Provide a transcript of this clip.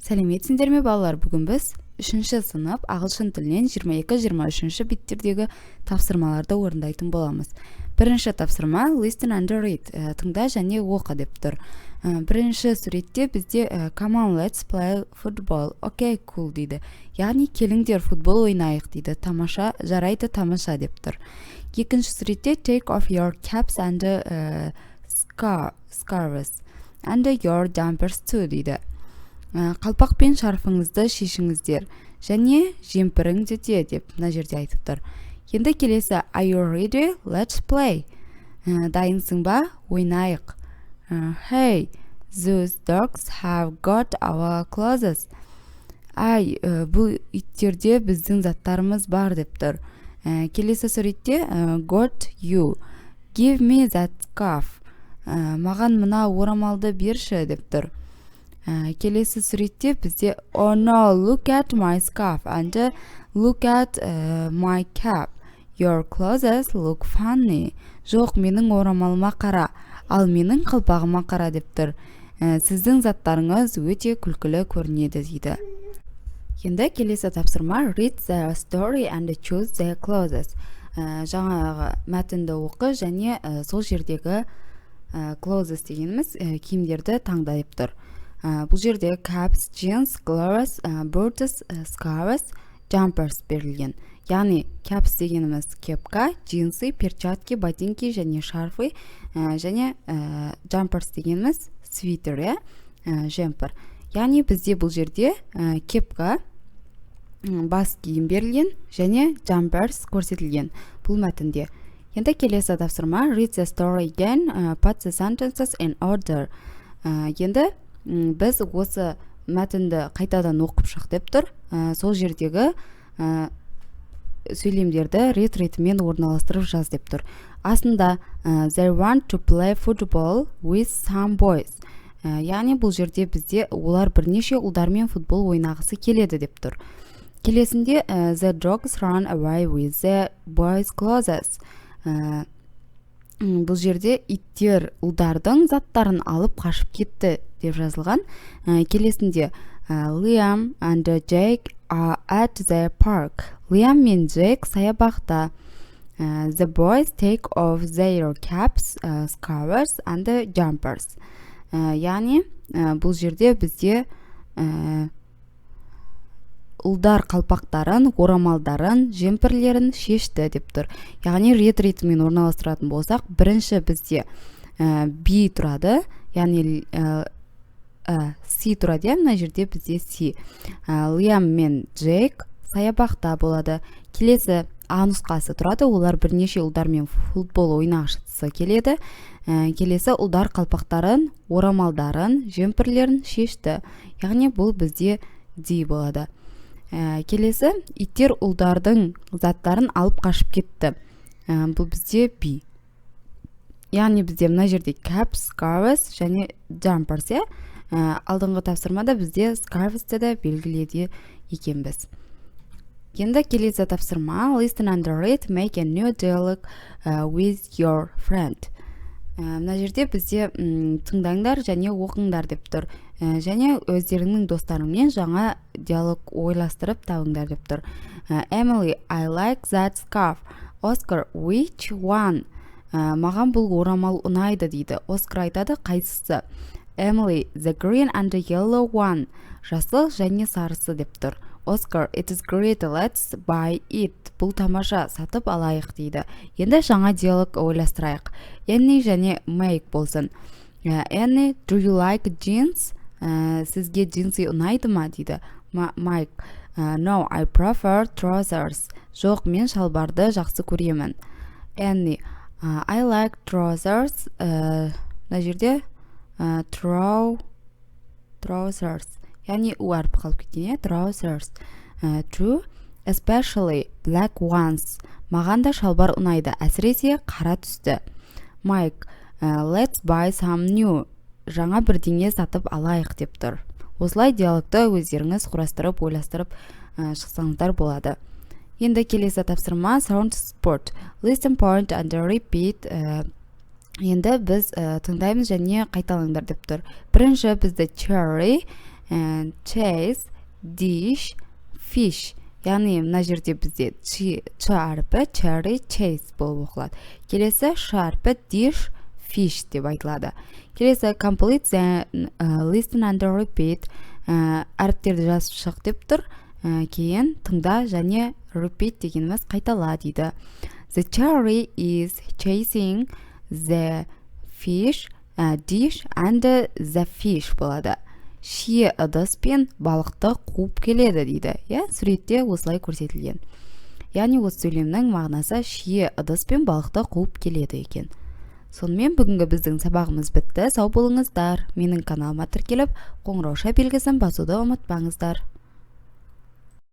Сәлеметсіңдер ме балалар, бүгін біз 3-ші сынып ағылшын тілінен 22-23 беттердегі тапсырмаларды орындайтын боламыз. Бірінші тапсырма listen and read, тыңда және оқы деп тұр. Бірінші суретте бізде come on, let's play football, okay, cool дейді. Яғни келіңдер футбол ойнайық дейді. Тамаша, жарайды, тамаша деп тұр. Екінші суретте take off your caps and scarves and your jumpers too дейді. Қалпақ пен шарфыңызды шешіңіздер және жемпіріңді де деп мына жерде айтып тұр. Енді келесі are you ready? Let's play. Дайынсың ба? Ойнайық. Hey, those dogs have got our clothes. Бұл иттерде біздің заттарымыз бар деп тұр. Келесі суретте got you. Give me that scarf. Маған мына орамалды берші деп тұр. Келесі суретте бізде oh no, look at my scarf and look at my cap. Your clothes look funny. Жоқ, менің орамалыма қара, ал менің қалпағыма қара деп тұр. Сіздің заттарыңыз өте күлкілі көрінеді дейді. Енді келесі тапсырма read the story and choose the clothes. Жаңағы мәтінді оқы және сол жердегі clothes дегеніміз киімдерді таңда деп тұр. Бұл жерде caps, jeans, gloves, boots, scarves, jumpers берілген. Яғни caps дегеніміз кепка, джинсы, перчатки, ботинки және шарфы, және jumpers дегеніміз свитер, жемпір. Яғни бізде бұл жерде кепка, бас киім берілген және jumpers көрсетілген бұл мәтінде. Енді келесі тапсырма read the story again, put the sentences in order. Енді біз осы мәтінді қайтадан оқып шық деп тұр. Сол жердегі сөйлемдерді рет-ретімен орналастырып жаз деп тұр. Астында they want to play football with some boys. Яғни бұл жерде бізде олар бірнеше ұлдармен футбол ойнағысы келеді деп тұр. Келесінде the dogs run away with the boys' clothes. Бұл жерде иттер ұлдардың заттарын алып қашып кетті деп жазылған. Келесінде Liam and Jake are at the park. Liam мен Jake саябақта. The boys take off their caps, scarves and jumpers. Яғни бұл жерде бізде ұлдар қалпақтарын, орамалдарын, жемпірлерін шешті деп тұр. Яғни рет-ретімен орналастыратын болсақ, бірінші бізде B тұрады, яғни C тұрады, мына жерде бізде C. Liam мен Jake саябақта болады. Келесі А нұсқасы тұрады, олар бірнеше ұлдармен футбол ойнағысы келеді. Келесі ұлдар қалпақтарын, орамалдарын, жемпірлерін шешті. Яғни бұл бізде D болады. Келесі иттер ұлдардың заттарын алып қашып кетті. Бұл бізде B. Яғни бізде мына жерде caps, scarves және jumpers. Алдыңғы тапсырмада бізде scarvesті де белгіледі екенбіз. Енді келесі тапсырма listen and read, make a new dialogue with your friend. Мына жерде бізде тыңдаңдар және оқыңдар деп тұр. Және өздеріңнің достарыңмен жаңа диалог ойластырып табыңдар деп тұр. Emily, I like that scarf. Oscar, which one? Маған бұл орамал ұнайды дейді. Оскар айтады, қайсысы? Emily, the green and the yellow one. Жасыл және сарысы деп тұр. Oscar, it is great, let's buy it. Бұл тамаша, сатып алайық дейді. Енді жаңа диалог ойластырайық. Annie және Mike болсын. Annie, do you like jeans? Сізге джинсы ұнайды ма дейді. Mike, no, I prefer trousers. Жоқ, мен шалбарды жақсы көремін. Annie, I like trousers. Мына жерде trousers. Яғни у әрпі қалып кеткен, trousers. True, especially black ones. Маған да шалбар ұнайды, әсіресе қара түсті. Mike, let's buy some new. Жаңа бірдеңе сатып алайық деп тұр. Осылай диалогты өздеріңіз құрастырып, ойластырып шықсаңыздар болады. Енді келесі тапсырма sound sport. Listen, point and repeat. Енді біз тыңдаймыз және қайталаңдар деп тұр. Бірінші бізді cherry, chase, dish, fish. Яғни мына жерде бізде ч әрпі cherry, chase болып оқылады. Келесі ш әрпі dish, fish деп айтылады. Келесі complete the listen and repeat әріптерді жазып шық деп тұр. Кейін тыңда және repeat дегеніміз қайтала дейді. The cherry is chasing the fish, dish and the fish болады. Шие ыдыспен балықты қуып келеді дейді. Суретте осылай көрсетілген. Яғни осы сөйлемнің мағынасы шие ыдыспен балықты қуып келеді екен. Сонымен бүгінгі біздің сабағымыз бітті. Сау болыңыздар. Менің каналыма тіркеліп, қоңырауша белгісін басуды ұмытпаңыздар.